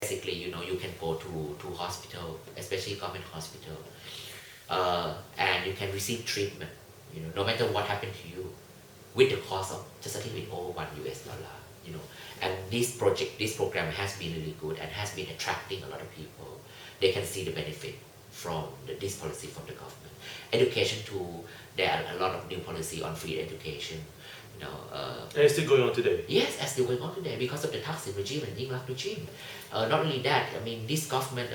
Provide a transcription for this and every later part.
basically, you can go to hospital, especially government hospital, and you can receive treatment, no matter what happened to you, with the cost of just a little bit over $1, and this program has been really good and has been attracting a lot of people. They can see the benefit from this policy from the government. Education too, there are a lot of new policy on free education, And it's still going on today. yes, as still going on today because of the Thaksin regime and Yingluck regime. Not only that, I mean, this government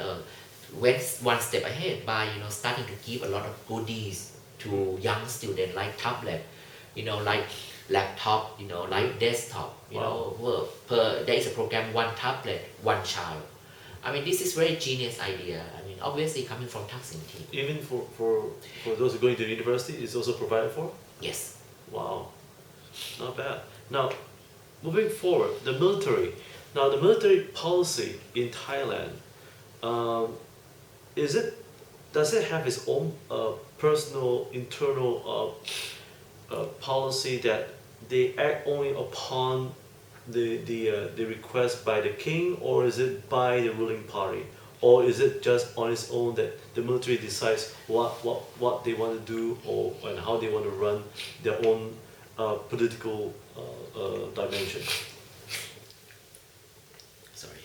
went one step ahead by starting to give a lot of goodies to young students, like tablet, like laptop, like desktop. There is a program, one tablet, one child. I mean, this is very genius idea. I mean, obviously coming from Thaksin team. Even for those who are going to university, it's also provided for? Yes. Wow, not bad. Now, moving forward, the military. Now, the military policy in Thailand, um, does it have its own personal internal policy that they act only upon the request by the king, or is it by the ruling party, or is it just on its own that the military decides what they want to do, or and how they want to run their own political dimension? Sorry.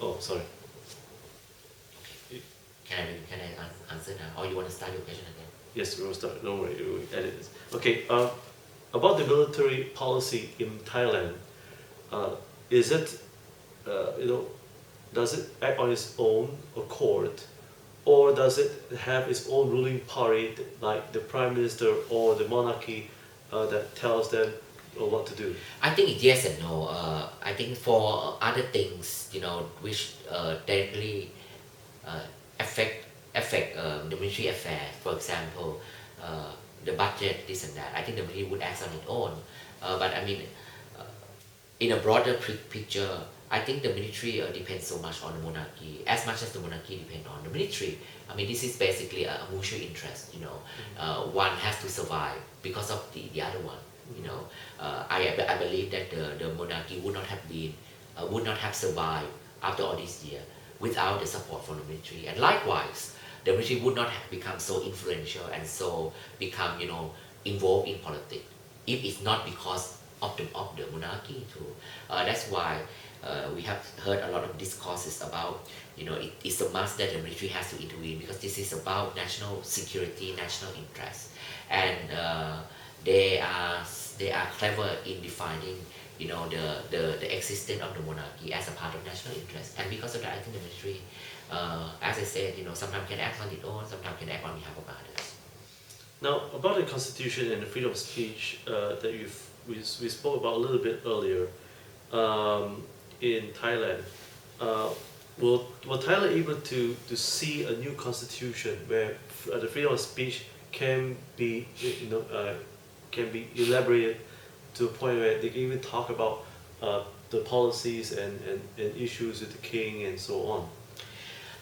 Oh, sorry. Can I answer now, or you want to start your question again? Yes, we will start. Don't worry, we will edit this. Okay. About the military policy in Thailand, is it, does it act on its own accord, or does it have its own ruling party, like the prime minister or the monarchy, that tells them what to do? I think it's yes and no. I think for other things, which directly uh, affect the military affairs, for example, the budget, this and that. I think the military would act on its own. But I mean, uh, in a broader picture, I think the military depends so much on the monarchy, as much as the monarchy depends on the military. I mean, this is basically a mutual interest. One has to survive because of the other one. I believe that the monarchy would not have survived after all these years without the support from the military, and likewise, the military would not have become so influential and so become involved in politics if it's not because of the monarchy too. That's why we have heard a lot of discourses about it's a must that the military has to intervene because this is about national security, national interest, and they are clever in defining the existence of the monarchy as a part of national interest, and because of that, I think the military, as I said, sometimes can act on its own, sometimes can act on behalf of others. Now, about the constitution and the freedom of speech that we spoke about a little bit earlier, in Thailand, will Thailand able to see a new constitution where the freedom of speech can be can be elaborated to a point where they can even talk about the policies and issues with the king and so on?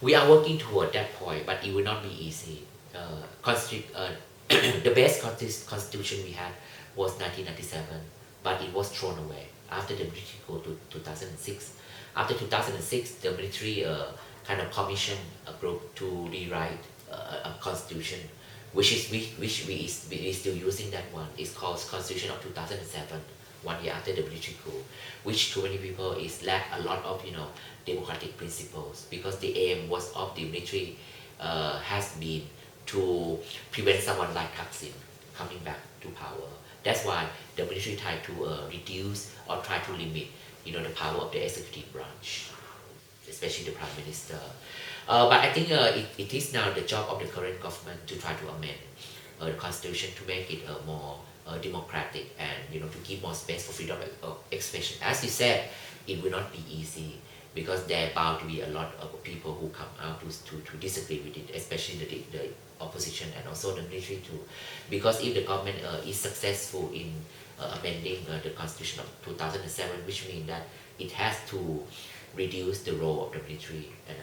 We are working toward that point, but it will not be easy. The best constitution we had was 1997, but it was thrown away after the military go to 2006. After 2006, the military kind of commissioned a group to rewrite a constitution, which we still using that one. It's called Constitution of 2007, 1 year after the military coup, which to many people is lack a lot of democratic principles, because the aim was of the military has been to prevent someone like Thaksin coming back to power. That's why the military tried to reduce or try to limit the power of the executive branch, especially the prime minister. But I think it is now the job of the current government to try to amend the constitution to make it more democratic, and to give more space for freedom of expression. As you said, it will not be easy because there are bound to be a lot of people who come out to disagree with it, especially the opposition and also the military too. Because if the government is successful in amending the constitution of 2007, which means that it has to reduce the role of the military and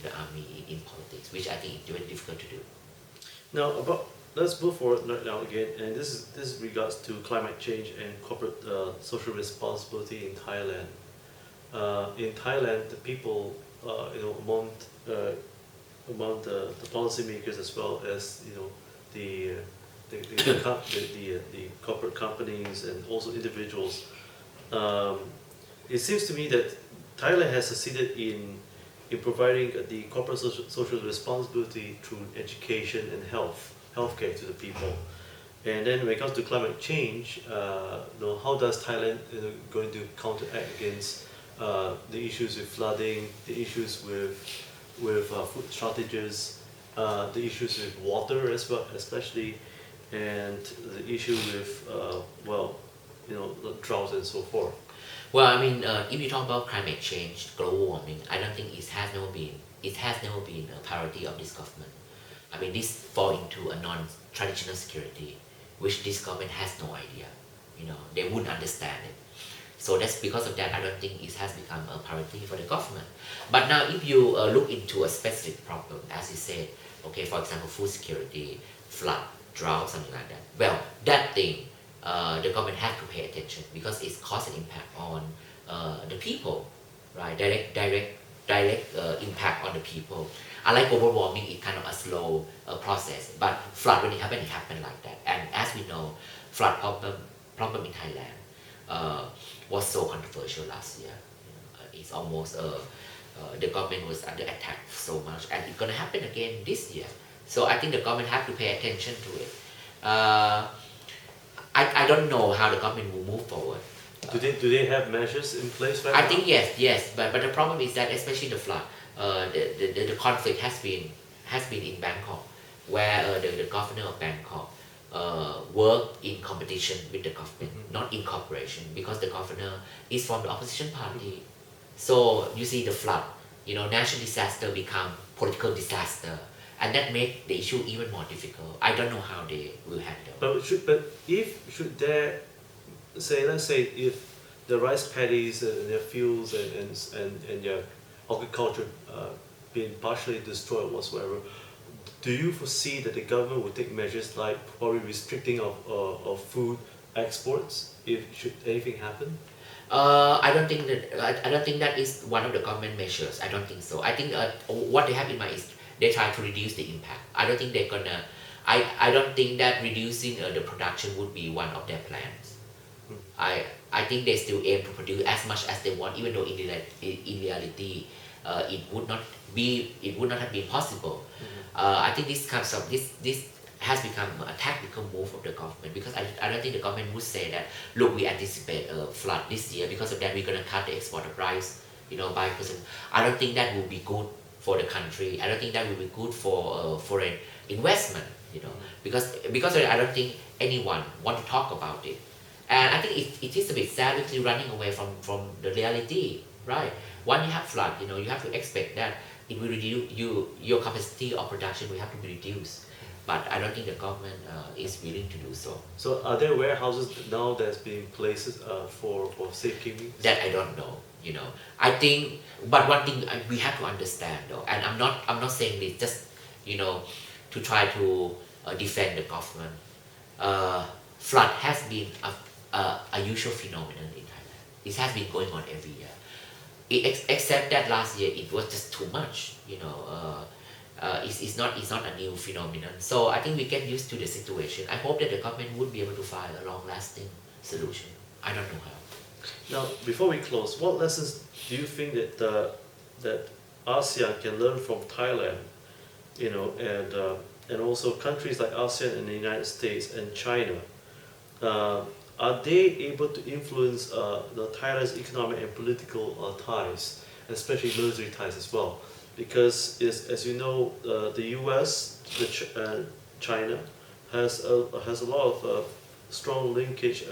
the army in politics, which I think is very difficult to do. Now, let's move forward now again, and this regards to climate change and corporate social responsibility in Thailand. in Thailand, the people, among the policymakers as well as the the corporate companies and also individuals, um, it seems to me that Thailand has succeeded in providing the corporate social responsibility through education and healthcare to the people. And then when it comes to climate change, how does Thailand going to counteract against the issues with flooding, the issues with food shortages, the issues with water as well, especially, and the issue with the droughts and so forth. Well, I mean, if you talk about climate change, global warming, I don't think it has never been a priority of this government. I mean, this fall into a non-traditional security, which this government has no idea. They wouldn't understand it. So that's because of that. I don't think it has become a priority for the government. But now, if you look into a specific problem, as you said, okay, for example, food security, flood, drought, something like that. Well, that thing, the government has to pay attention because it's caused an impact on the people, right? Direct impact on the people. Unlike global warming, it's kind of a slow process. But flood, when it happened like that. And as we know, flood problem in Thailand was so controversial last year. It's almost the government was under attack so much, and it's gonna happen again this year. So I think the government have to pay attention to it. I don't know how the government will move forward. Do they have measures in place right now? I think yes, but the problem is that especially the flood, the conflict has been in Bangkok, where the governor of Bangkok work in competition with the government, not in cooperation, because the governor is from the opposition party. So you see the flood, national disaster become political disaster, and that make the issue even more difficult. I don't know how they will handle. Should there let's say if the rice paddies and their fields and their agriculture being partially destroyed whatsoever, do you foresee that the government will take measures like probably restricting of food exports if should anything happen? I don't think that is one of the government measures. I don't think so. I think what they have in mind is they try to reduce the impact. I don't think they're gonna. I don't think that reducing the production would be one of their plans. I think they still aim to produce as much as they want, even though in reality it would not have been possible. I think this has become a tactical move of the government, because I don't think the government would say that, look, we anticipate a flood this year, because of that we're going to cut the export of rice by %. I don't think that will be good for the country. I don't think that will be good for foreign investment, because of that, I don't think anyone want to talk about it. And I think it is a bit savagely running away from the reality, right? When you have flood, you have to expect that it will reduce your capacity of production will have to be reduced. But I don't think the government is willing to do so. So are there warehouses now that's being placed for safekeeping? That I don't know. I think, but one thing we have to understand though, and I'm not saying this just to try to defend the government. Flood has been a usual phenomenon in Thailand. It has been going on every year. Except that last year it was just too much. It's not a new phenomenon. So I think we get used to the situation. I hope that the government would be able to find a long-lasting solution. I don't know how. Now, before we close, what lessons do you think that ASEAN can learn from Thailand? And also countries like ASEAN and the United States and China. Are they able to influence the Thailand's economic and political ties, especially military ties as well? Because as you know, the U.S., China has a lot of strong linkage,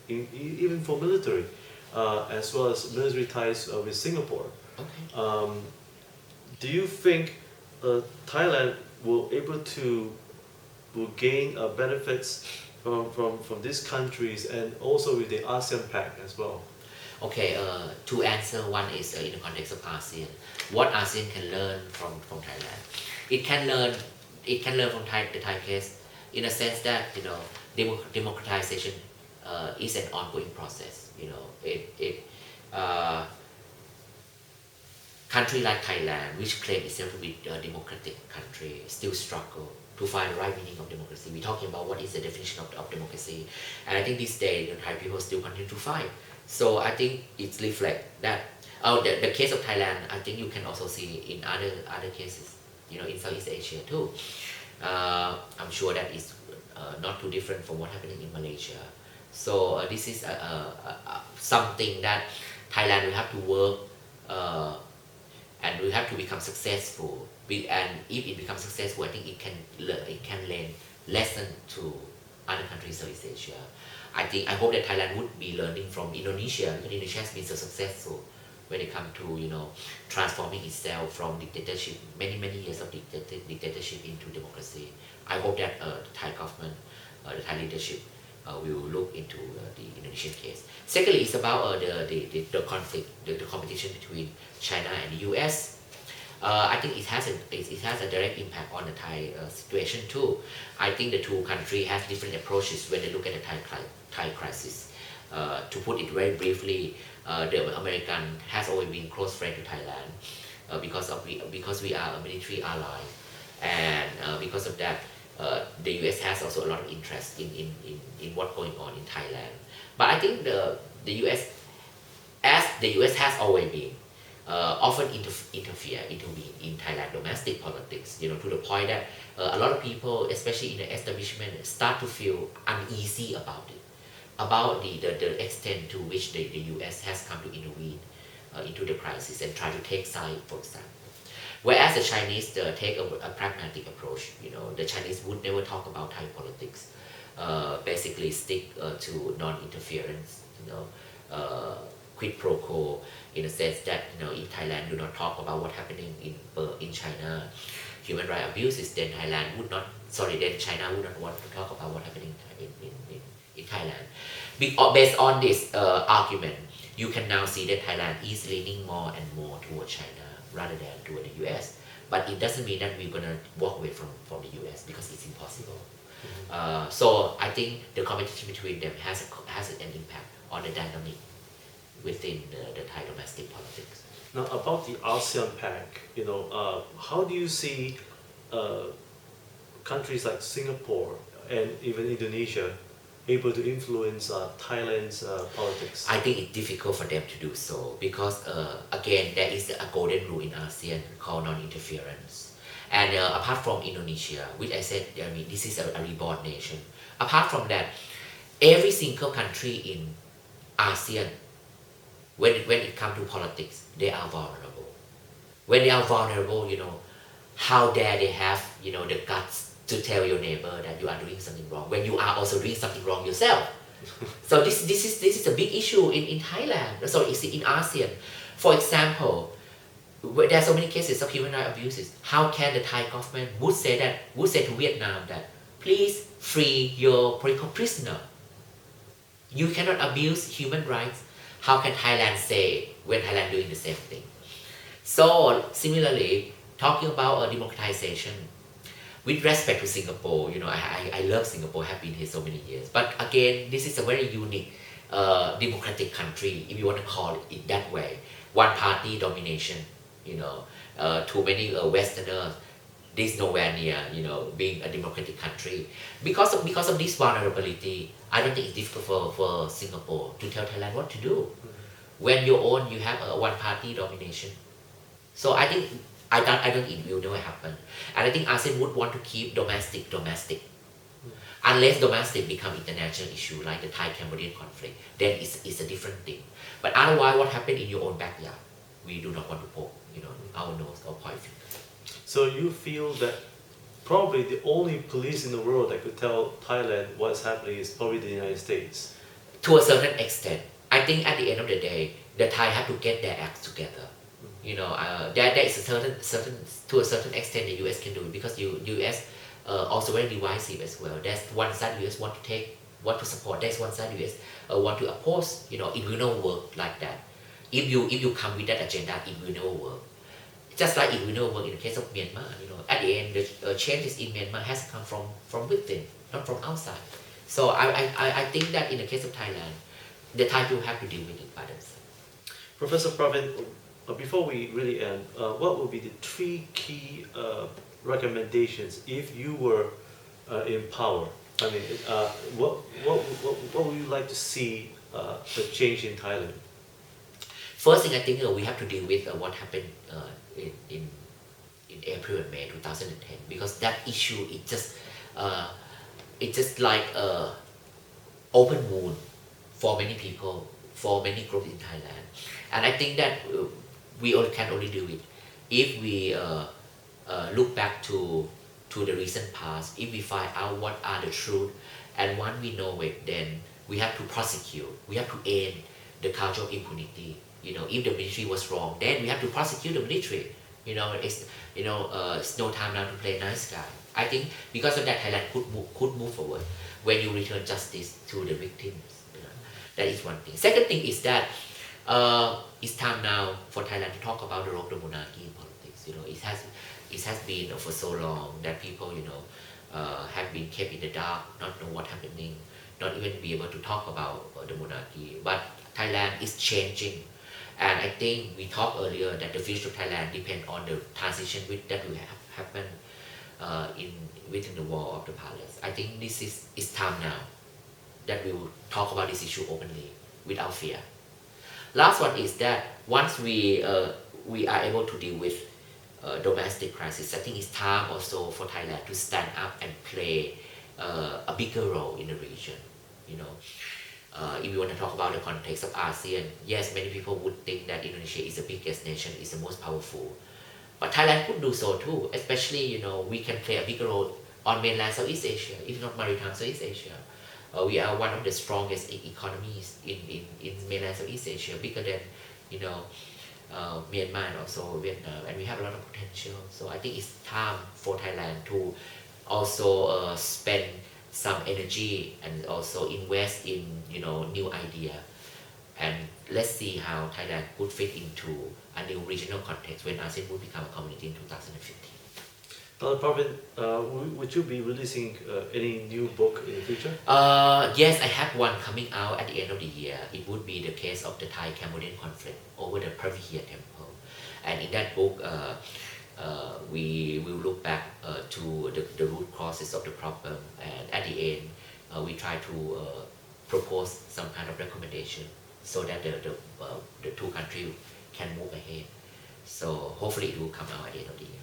even for military, as well as military ties with Singapore. Okay. Do you think Thailand will gain benefits from these countries and also with the ASEAN Pact as well? Okay, to answer, one is in the context of ASEAN. What ASEAN can learn from Thailand? It can learn from the Thai case in a sense that democratization is an ongoing process. country like Thailand, which claim itself to be a democratic country, still struggle to find the right meaning of democracy. We're talking about what is the definition of democracy. And I think these days, the Thai people still continue to fight. So I think it's reflect that. Oh, the case of Thailand, I think you can also see in other cases, in Southeast Asia too. I'm sure that is not too different from what happening in Malaysia. So this is something that Thailand will have to work and we have to become successful. And if it becomes successful, I think it can lend lesson to other countries of East Asia. I hope that Thailand would be learning from Indonesia, because Indonesia has been so successful when it comes to transforming itself from dictatorship, many years of dictatorship into democracy. I hope that the Thai government, the Thai leadership will look into the Indonesian case. Secondly, it's about the conflict, the competition between China and the U.S. I think it has a direct impact on the Thai situation too. I think the two countries have different approaches when they look at the Thai crisis. To put it very briefly, the American has always been close friend to Thailand because we are a military ally, and because of that, the U.S. has also a lot of interest in what's going on in Thailand. But I think the U.S. as the U.S. has always been often intervene in Thailand domestic politics, to the point that a lot of people, especially in the establishment, start to feel uneasy about it, about the extent to which the U.S. has come to intervene into the crisis and try to take side, for example. Whereas the Chinese take a pragmatic approach, the Chinese would never talk about Thai politics, basically stick to non-interference, quid pro quo, in the sense that if Thailand do not talk about what's happening in China, human rights abuses, then China would not want to talk about what's happening in Thailand. Based on this argument, you can now see that Thailand is leaning more and more toward China rather than toward the U.S. But it doesn't mean that we're going to walk away from the U.S. because it's impossible. So I think the competition between them has an impact on the dynamic within the Thai domestic politics. Now about the ASEAN Pac, how do you see countries like Singapore and even Indonesia able to influence Thailand's politics? I think it's difficult for them to do so because, again, there is a golden rule in ASEAN called non-interference. And apart from Indonesia, which I said, this is a reborn nation. Apart from that, every single country in ASEAN, when it comes to politics, they are vulnerable. When they are vulnerable, how dare they have, the guts to tell your neighbor that you are doing something wrong when you are also doing something wrong yourself. So this is a big issue in Thailand. So it's in ASEAN. For example, there are so many cases of human rights abuses. How can the Thai government would say to Vietnam that please free your political prisoner? You cannot abuse human rights. How can Thailand say when Thailand doing the same thing? So similarly, talking about democratization, with respect to Singapore, I love Singapore, have been here so many years. But again, this is a very unique democratic country, if you want to call it that way. One party domination, too many Westerners, this nowhere near, being a democratic country. Because of this vulnerability, I don't think it's difficult for Singapore to tell Thailand what to do. When you have a one party domination. So I think I don't think it will never happen. And I think ASEAN would want to keep domestic. Unless domestic become international issue like the Thai-Cambodian conflict, then it's a different thing. But otherwise, what happened in your own backyard, we do not want to poke, our nose or point finger. So you feel that probably the only police in the world that could tell Thailand what's happening is probably the United States? To a certain extent. I think at the end of the day, the Thai have to get their acts together. There is to a certain extent the U.S. can do it because U.S. Also very divisive as well. There's one side U.S. want to support. There's one side U.S. Want to oppose. It will not work like that. If you come with that agenda, it will never work. Just like it will never work in the case of Myanmar. At the end, the changes in Myanmar has come from within, not from outside. So I think that in the case of Thailand, the Thai people have to deal with it by themselves. Professor Pravin, before we really end, what would be the three key recommendations if you were in power? I mean, what would you like to see the change in Thailand? First thing I think we have to deal with what happened in April and May 2010, because that issue it's just like open wound for many people, for many groups in Thailand, and I think that we all can only do it if we look back to the recent past. If we find out what are the truth, and once we know it, then we have to prosecute. We have to end the culture of impunity. If the military was wrong, then we have to prosecute the military. It's no time now to play nice guy. I think because of that, Thailand could move forward when you return justice to the victims. That is one thing. Second thing is that it's time now for Thailand to talk about the role of the monarchy in politics. It has been for so long that people have been kept in the dark, not know what's happening, not even be able to talk about the monarchy. But Thailand is changing. And I think we talked earlier that the future of Thailand depends on the transition that will happen within the wall of the palace. I think this is time now that we will talk about this issue openly without fear. Last one is that once we are able to deal with domestic crisis, I think it's time also for Thailand to stand up and play a bigger role in the region. If we want to talk about the context of ASEAN, yes, many people would think that Indonesia is the biggest nation, is the most powerful. But Thailand could do so too, especially, we can play a bigger role on mainland Southeast Asia, if not maritime Southeast Asia. We are one of the strongest economies in mainland Southeast Asia, bigger than, Myanmar and also Vietnam, and we have a lot of potential. So I think it's time for Thailand to also spend some energy and also invest in new idea, and let's see how Thailand could fit into a new regional context when ASEAN would become a community in 2015. Pravin, would you be releasing any new book in the future? Yes, I have one coming out at the end of the year. It would be the case of the Thai-Cambodian conflict over the Pravihia temple, and in that book we will look back to the root causes of the problem, and at the end we try to propose some kind of recommendation so that the two countries can move ahead. So hopefully it will come out at the end of the year.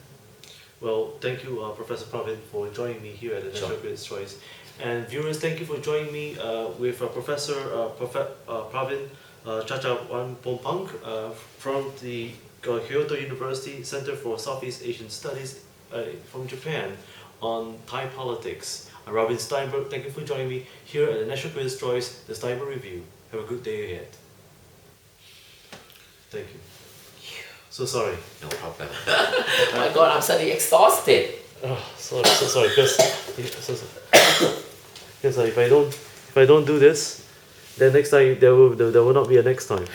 Well, thank you, Professor Pravin, for joining me here at the National Critics' Choice. And viewers, thank you for joining me with Professor Pravin Chachawanpompang from the Kyoto University Center for Southeast Asian Studies from Japan on Thai politics. I'm Robin Stienberg. Thank you for joining me here at the National Critics' Choice, the Stienberg Review. Have a good day ahead. Thank you. So sorry. No problem. Oh my God, I'm suddenly exhausted. Oh, sorry, so sorry. Because if I don't do this, then next time there will not be a next time.